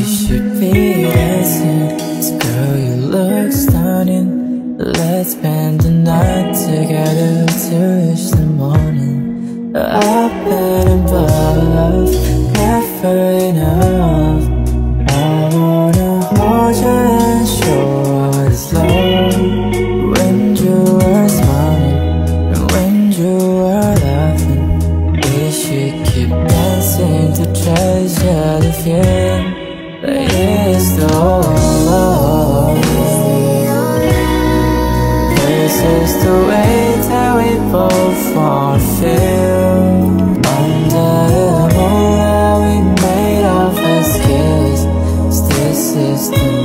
should be dancing. So girl, you look stunning. Let's spend the night together to reach the morning. Up and above, never enough. I wanna hold you and show us love. When you are smiling and when you are laughing, we should keep dancing to treasure the feeling that is the whole. This is the way that we both wanna feel. Under the moonlight we made our first kiss. This is the